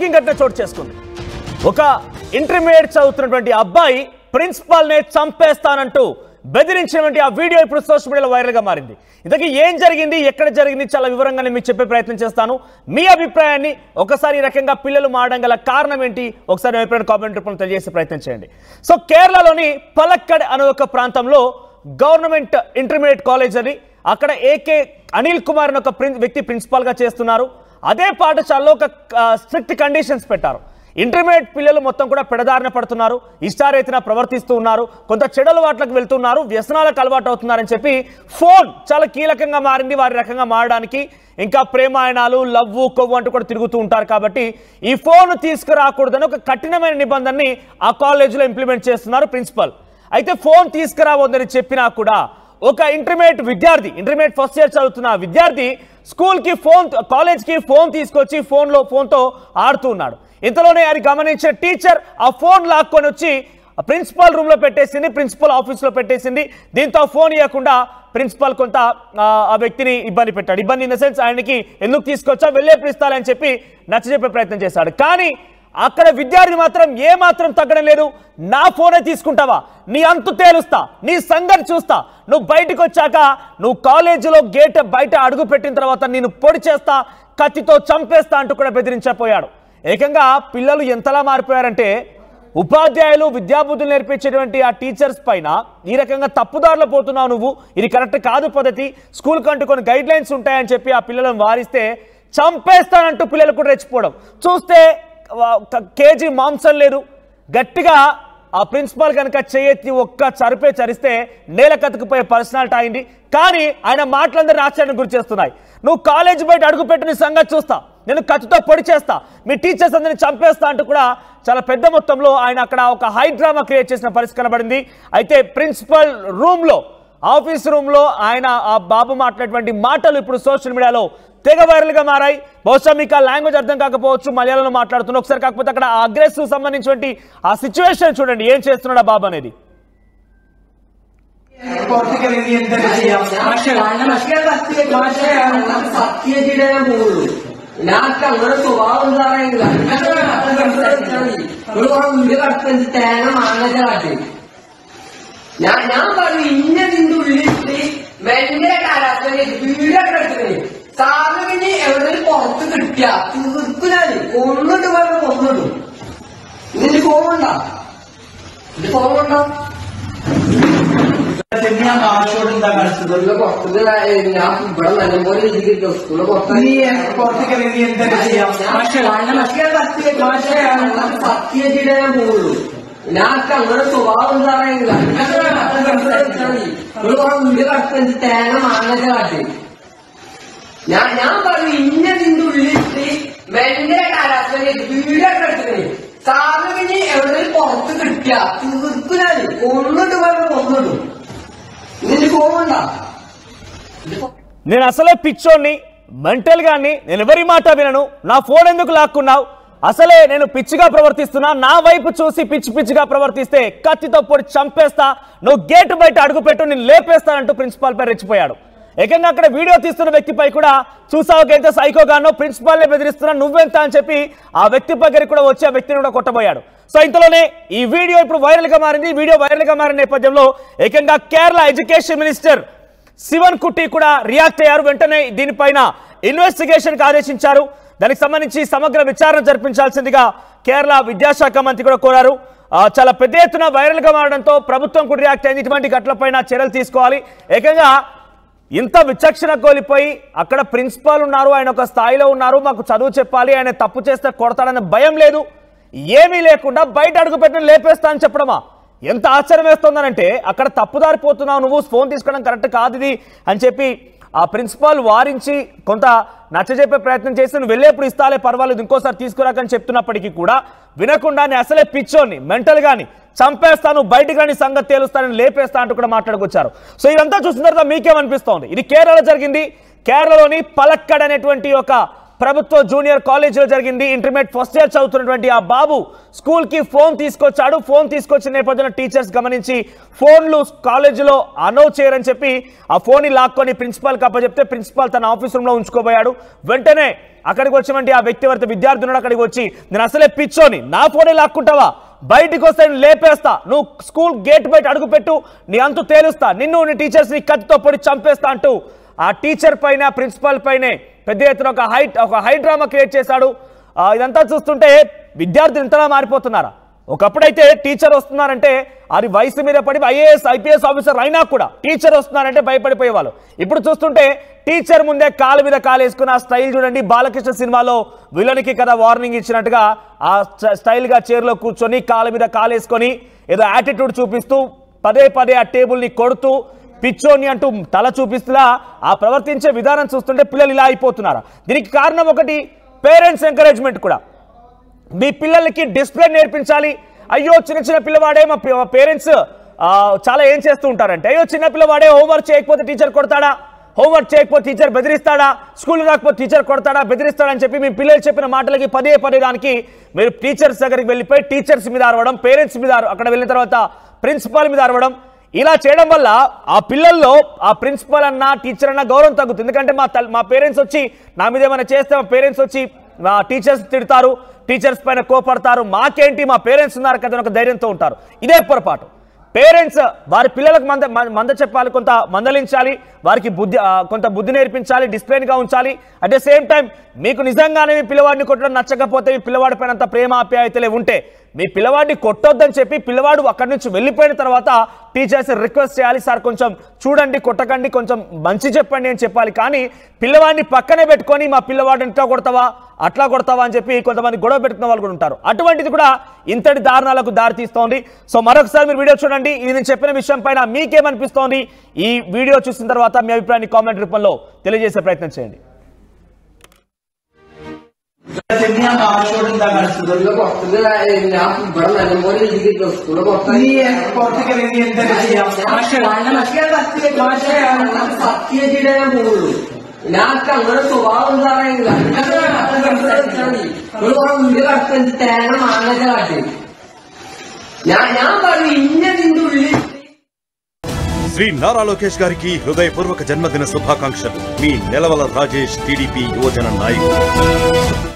Shocking ఘటన చోటు చేసుకుంది. ఒక ఇంటర్మీడియట్ చదువుతున్నటువంటి అబ్బాయి ప్రిన్సిపాల్ నే చంపేస్తానంటూ బెదిరించినటువంటి ఆ వీడియో ఇప్పుడు సోషల్ మీడియాలో వైరల్ గా మారింది. ఇంతకీ ఏం జరిగింది, ఎక్కడ జరిగింది, చాలా వివరంగా నేను మీకు చెప్పే ప్రయత్నం చేస్తాను. మీ అభిప్రాయాన్ని ఒకసారి ఈ రకంగా పిల్లలు మారడం గల కారణం ఏంటి ఒకసారి అభిప్రాయం కామెంట్ రూపంలో తెలియజేసే ప్రయత్నం చేయండి. సో కేరళలోని పలక్కడ్ అనే ఒక ప్రాంతంలో గవర్నమెంట్ ఇంటర్మీడియట్ కాలేజ్ అని, అక్కడ ఏకే అనిల్ కుమార్ అని ఒక వ్యక్తి ప్రిన్సిపాల్ గా చేస్తున్నారు. అదే పాఠశాలలో ఒక స్ట్రిక్ట్ కండిషన్స్ పెట్టారు. ఇంటర్మీడియట్ పిల్లలు మొత్తం కూడా పెడదారిన పడుతున్నారు, ఇష్టారీతిన ప్రవర్తిస్తూ ఉన్నారు, కొంత చెడు అలవాట్లకు వెళ్తున్నారు, వ్యసనాలకు అలవాటు అవుతున్నారని చెప్పి ఫోన్ చాలా కీలకంగా మారింది వారి రకంగా మారడానికి. ఇంకా ప్రేమాయణాలు, లవ్వు, కొవ్వు అంటూ కూడా తిరుగుతూ ఉంటారు. కాబట్టి ఈ ఫోన్ తీసుకురాకూడదని ఒక కఠినమైన నిబంధనని ఆ కాలేజీలో ఇంప్లిమెంట్ చేస్తున్నారు ప్రిన్సిపల్. అయితే ఫోన్ తీసుకురావద్దని చెప్పినా కూడా ఒక ఇంటర్మీడియట్ ఫస్ట్ ఇయర్ చదువుతున్న విద్యార్థి స్కూల్కి కాలేజ్కి ఫోన్ తీసుకొచ్చి ఫోన్తో ఆడుతూ ఉన్నాడు. ఇంతలోనే అది గమనించిన టీచర్ ఆ ఫోన్ లాక్కొని వచ్చి ప్రిన్సిపల్ రూమ్లో పెట్టేసింది, ప్రిన్సిపల్ ఆఫీస్లో పెట్టేసింది. దీంతో ఫోన్ ఇవ్వకుండా ప్రిన్సిపల్ కొంత ఆ వ్యక్తిని ఇబ్బంది పెట్టాడు. ఇబ్బంది ఇన్ ద సెన్స్ ఆయనకి ఎందుకు తీసుకొచ్చా, వెళ్ళేప్పుడు ఇస్తాలని చెప్పి నచ్చజెప్పే ప్రయత్నం చేశాడు. కానీ అక్కడ విద్యార్థి మాత్రం ఏమాత్రం తగ్గడం లేదు. నా ఫోనే తీసుకుంటావా, నీ అంతు తేలుస్తా, నీ సంగతి చూస్తా, నువ్వు బయటకు వచ్చాక, నువ్వు కాలేజీలో గేట్ బయట అడుగు పెట్టిన తర్వాత నేను పొడి చేస్తా, కత్తితో చంపేస్తా అంటూ కూడా బెదిరించపోయాడు. ఏకంగా పిల్లలు ఎంతలా మారిపోయారంటే ఉపాధ్యాయులు విద్యాబుద్ధులు నేర్పించేటువంటి ఆ టీచర్స్ పైన ఈ రకంగా తప్పుదారులు పోతున్నావు నువ్వు, ఇది కరెక్ట్ కాదు పద్ధతి, స్కూల్ కంటూ కొన్ని గైడ్ లైన్స్ ఉంటాయని చెప్పి ఆ పిల్లలను వారిస్తే చంపేస్తానంటూ పిల్లలు కూడా రెచ్చిపోవడం చూస్తే కేజీ మాంసం లేదు. గట్టిగా ఆ ప్రిన్సిపాల్ కనుక చేయెత్తి ఒక్క చరిస్తే నేల కతుకుపోయే పర్సనాలిటీ అయింది. కానీ ఆయన మాటలందరినీ ఆశ్చర్యానికి గురి చేస్తున్నాయి. నువ్వు కాలేజ్ బయట అడుగుపెట్టు, నీ సంగతి చూస్తా, నేను కత్తితో పొడి చేస్తా, మీ టీచర్స్ అందరినీ చంపేస్తా అంటూ కూడా చాలా పెద్ద మొత్తంలో ఆయన అక్కడ ఒక హై డ్రామా క్రియేట్ చేసిన పరిస్థితి కనబడింది. అయితే ప్రిన్సిపల్ ఆఫీస్ రూమ్లో ఆయన ఆ బాబు మాట్లాడేటువంటి మాటలు ఇప్పుడు సోషల్ మీడియాలో తెగ వైరల్గా మారాయి. బహుశా మీకు ఆ లాంగ్వేజ్ అర్థం కాకపోవచ్చు, మలయాళంలో మాట్లాడుతున్నా ఒకసారి. కాకపోతే అక్కడ ఆ అగ్రెసివ్ సంబంధించినటువంటి ఆ సిచ్యువేషన్ చూడండి, ఏం చేస్తున్నాడు ఆ బాబు అనేది. ഞാൻ പറഞ്ഞു ഇന്ന നിന്റെ ഉള്ളിട്ട് ഭയങ്കര കാലാവസ്ഥ വീഡിയോ എടുക്കുന്നത് സാറിന് എവിടെയും പുറത്ത് കിട്ടിയ തീർപ്പിനാല് കൊന്നിട്ട് പറഞ്ഞ കൊന്നിടും. നിന്റെ ഫോണുണ്ടോ? നിന്റെ ഫോണുണ്ടോ? പുറത്ത് ഞാൻ ഇവിടെ നല്ലപോലെ രീതിക്ക് സ്കൂളിൽ സത്യജിടെ ഞാൻ പോകുള്ളൂ. ഞാനൊക്കെ അങ്ങനെ സ്വഭാവം വീട് കടത്തി തേങ്ങ മാങ്ങ കാട്ടി ഞാൻ പറഞ്ഞു ഇന്ന നിന്റെ ഉള്ളിട്ട് ഭയങ്കര കാലാവസ്ഥ വീഡിയോ എടുക്കുന്നത് സാറിന് എവിടെയും പുറത്ത് കിട്ടിയ തീർപ്പിനാല് കൊന്നിട്ട് പറഞ്ഞ കൊന്നിടും. నిన్ను కోముందా? నేను అసలే పిచ్చోడిని, మెంటల్ గాని, నేను ఎవరి మాట వినను, నా ఫోన్ ఎందుకు లాక్కున్నావు, అసలే నేను పిచ్చిగా ప్రవర్తిస్తున్నా, నా వైపు చూసి పిచ్చిగా ప్రవర్తిస్తే కత్తితో పొడి చంపేస్తా, నువ్వు గేటు బయట అడుగుపెట్టు, నేను లేపేస్తానంటూ ప్రిన్సిపాల్ పై రెచ్చిపోయాడు. ఏకంగా అక్కడ వీడియో తీస్తున్న వ్యక్తిపై కూడా చూసావుకైతే సైకోగానో ప్రిన్సిపాల్నే బెదిరిస్తున్నా, నువ్వెంత అని చెప్పి ఆ వ్యక్తి దగ్గరికి కూడా వచ్చి ఆ వ్యక్తిని కూడా కొట్టబోయాడు. సో ఇంతలోనే ఈ వీడియో ఇప్పుడు వైరల్ గా మారింది. వీడియో వైరల్ గా మారిన నేపథ్యంలో ఏకంగా కేరళ ఎడ్యుకేషన్ మినిస్టర్ శివన్ కుట్టి కూడా రియాక్ట్ అయ్యారు. వెంటనే దీనిపైన ఇన్వెస్టిగేషన్ కి ఆదేశించారు. దానికి సంబంధించి సమగ్ర విచారణ జరిపించాల్సిందిగా కేరళ విద్యాశాఖ మంత్రి కూడా కోరారు. చాలా పెద్ద ఎత్తున వైరల్ గా మారడంతో ప్రభుత్వం కూడా రియాక్ట్ అయింది. ఇటువంటి ఘటనలపైన చర్యలు తీసుకోవాలి. ఏకంగా ఇంత విచక్షణ కోల్పోయి అక్కడ ప్రిన్సిపాల్ ఉన్నారు, ఆయన ఒక స్థాయిలో ఉన్నారు, మాకు చదువు చెప్పాలి, ఆయన తప్పు చేస్తే కొడతాడన్న భయం లేదు, ఏమీ లేకుండా బయట అడుగుపెట్టిన లేపేస్తా అని చెప్పడమా ఎంత ఆశ్చర్యం వేస్తుందనంటే, అక్కడ తప్పుదారిపోతున్నావు, నువ్వు ఫోన్ తీసుకోవడం కరెక్ట్ కాదు ఇది అని చెప్పి ఆ ప్రిన్సిపాల్ వారించి కొంత నచ్చజెప్పే ప్రయత్నం చేసి నువ్వు వెళ్ళేప్పుడు ఇస్తాలే పర్వాలేదు, ఇంకోసారి తీసుకురాకని చెప్తున్నప్పటికీ కూడా వినకుండా నేను అసలే పిచ్చోని, మెంటల్ గాని, చంపేస్తాను, బయటికి రాని సంగతి తేలుస్తానని లేపేస్తా అంటూ కూడా మాట్లాడుకొచ్చారు. సో ఇదంతా చూసిన తర్వాత మీకేమనిపిస్తోంది? ఇది కేరళ జరిగింది. కేరళలోని పలక్కడ్ అనేటువంటి ఒక ప్రభుత్వ జూనియర్ కాలేజీలో జరిగింది. ఇంటర్మీడియట్ ఫస్ట్ ఇయర్ చదువుతున్నటువంటి ఆ బాబు స్కూల్ కి ఫోన్ తీసుకొచ్చాడు. ఫోన్ తీసుకొచ్చిన నేపథ్యంలో టీచర్స్ గమనించి ఫోన్లు కాలేజీలో అనౌ చేయరని చెప్పి ఆ ఫోన్ ని లాక్కొని ప్రిన్సిపాల్ కి అప్పచెప్తే ప్రిన్సిపాల్ తన ఆఫీస్ రూమ్ లో ఉంచుకోబోయాడు. వెంటనే అక్కడికి వచ్చినటువంటి ఆ వ్యక్తి ఎవరైతే విద్యార్థి ఉన్నాడు అక్కడికి వచ్చి, నేను అసలే పిచ్చోని, నా ఫోనే లాక్కుంటావా, బయటికి వస్తే నేను లేపేస్తా, నువ్వు స్కూల్ గేట్ బయట అడుగు పెట్టు, నీ అంతు తేలుస్తా, నిన్ను నీ టీచర్స్ ని కత్తితో పొడి చంపేస్తా అంటూ ఆ టీచర్ పైన ప్రిన్సిపాల్ పైనే పెద్ద ఎత్తున ఒక హై డ్రామా క్రియేట్ చేశాడు. ఇదంతా చూస్తుంటే విద్యార్థులు ఇంతలా మారిపోతున్నారా? ఒకప్పుడైతే టీచర్ వస్తున్నారంటే అది వయసు మీద పడి ఐఏఎస్ ఐపీఎస్ ఆఫీసర్ అయినా కూడా టీచర్ వస్తున్నారంటే భయపడిపోయేవాళ్ళు. ఇప్పుడు చూస్తుంటే టీచర్ ముందే కాలు మీద కాలు వేసుకుని ఆ స్టైల్ చూడండి. బాలకృష్ణ సినిమాలో విలన్కి కదా వార్నింగ్ ఇచ్చినట్టుగా ఆ స్టైల్గా చైర్లో కూర్చొని కాలు మీద కాలు వేసుకొని ఏదో యాటిట్యూడ్ చూపిస్తూ పదే పదే ఆ టేబుల్ని కొడుతూ పిచ్చోని అంటూ తల చూపిస్తున్నా ఆ ప్రవర్తించే విధానం చూస్తుంటే పిల్లలు ఇలా అయిపోతున్నారు. దీనికి కారణం ఒకటి పేరెంట్స్ ఎంకరేజ్మెంట్ కూడా. మీ పిల్లలకి డిసిప్లిన్ నేర్పించాలి. అయ్యో చిన్న చిన్న పిల్లవాడే మా పేరెంట్స్ చాలా ఏం చేస్తూ ఉంటారంటే, అయ్యో చిన్న పిల్లవాడే హోంవర్క్ చేయకపోతే టీచర్ కొడతాడా, హోంవర్క్ చేయకపోతే టీచర్ బెదిరిస్తాడా, స్కూల్ రాకపోతే టీచర్ కొడతాడా బెదిరిస్తాడా అని చెప్పి మీ పిల్లలు చెప్పిన మాటలకి పదే పదే దానికి మీరు టీచర్స్ దగ్గరికి వెళ్ళిపోయి టీచర్స్ మీద అరవడం, పేరెంట్స్ మీద అక్కడ వెళ్ళిన తర్వాత ప్రిన్సిపాల్ మీద అరవడం, ఇలా చేయడం వల్ల ఆ పిల్లల్లో ఆ ప్రిన్సిపల్ అన్న టీచర్ అన్న గౌరవం తగ్గుతుంది. ఎందుకంటే మా పేరెంట్స్ వచ్చి నా మీద ఏమైనా చేస్తే మా పేరెంట్స్ వచ్చి మా టీచర్స్ తిడతారు, టీచర్స్ పైన కోపడతారు, మాకేంటి మా పేరెంట్స్ ఉన్నారు కదా ఒక ధైర్యంతో ఉంటారు. ఇదే పొరపాటు. పేరెంట్స్ వారి పిల్లలకు మంద చెప్పాలి, కొంత మందలించాలి, వారికి కొంత బుద్ధి నేర్పించాలి, డిసిప్లిన్గా ఉంచాలి. అట్ ద సేమ్ టైం మీకు నిజంగానే మీ పిల్లవాడిని కొట్టడం నచ్చకపోతే మీ పిల్లవాడి పైన అంత ప్రేమ ఆప్యాయతలే ఉంటే మీ పిల్లవాడిని కొట్టొద్దని చెప్పి పిల్లవాడు అక్కడి నుంచి వెళ్ళిపోయిన తర్వాత టీచర్స్ రిక్వెస్ట్ చేయాలి, సార్ కొంచెం చూడండి, కొట్టకండి, కొంచెం మంచి చెప్పండి అని చెప్పాలి. కానీ పిల్లవాడిని పక్కనే పెట్టుకొని మా పిల్లవాడిని ఇట్లా కొడతావా అట్లా కొడతావా అని చెప్పి కొంతమంది గొడవ పెట్టుకున్న వాళ్ళు కూడా ఉంటారు. అటువంటిది కూడా ఇంతటి దారుణాలకు దారితీస్తోంది. సో మరొకసారి మీరు వీడియో చూడండి. ఇది నేను చెప్పిన విషయం పైన మీకేమనిపిస్తోంది? ఈ వీడియో చూసిన తర్వాత మీ అభిప్రాయాన్ని కామెంట్ రూపంలో తెలియజేసే ప్రయత్నం చేయండి. నాకు అందరూ స్వభావం തേങ്ങ മാങ്ങ കാട്ടി ഞാൻ പറഞ്ഞു ഇന്ന നിന്റെ ഉള്ളിൽ. శ్రీ నారా లోకేష్ గారికి హృదయపూర్వక జన్మదిన శుభాకాంక్షలు. మీ నెలవల రాజేష్, టీడీపీ యువజన నాయకుడు.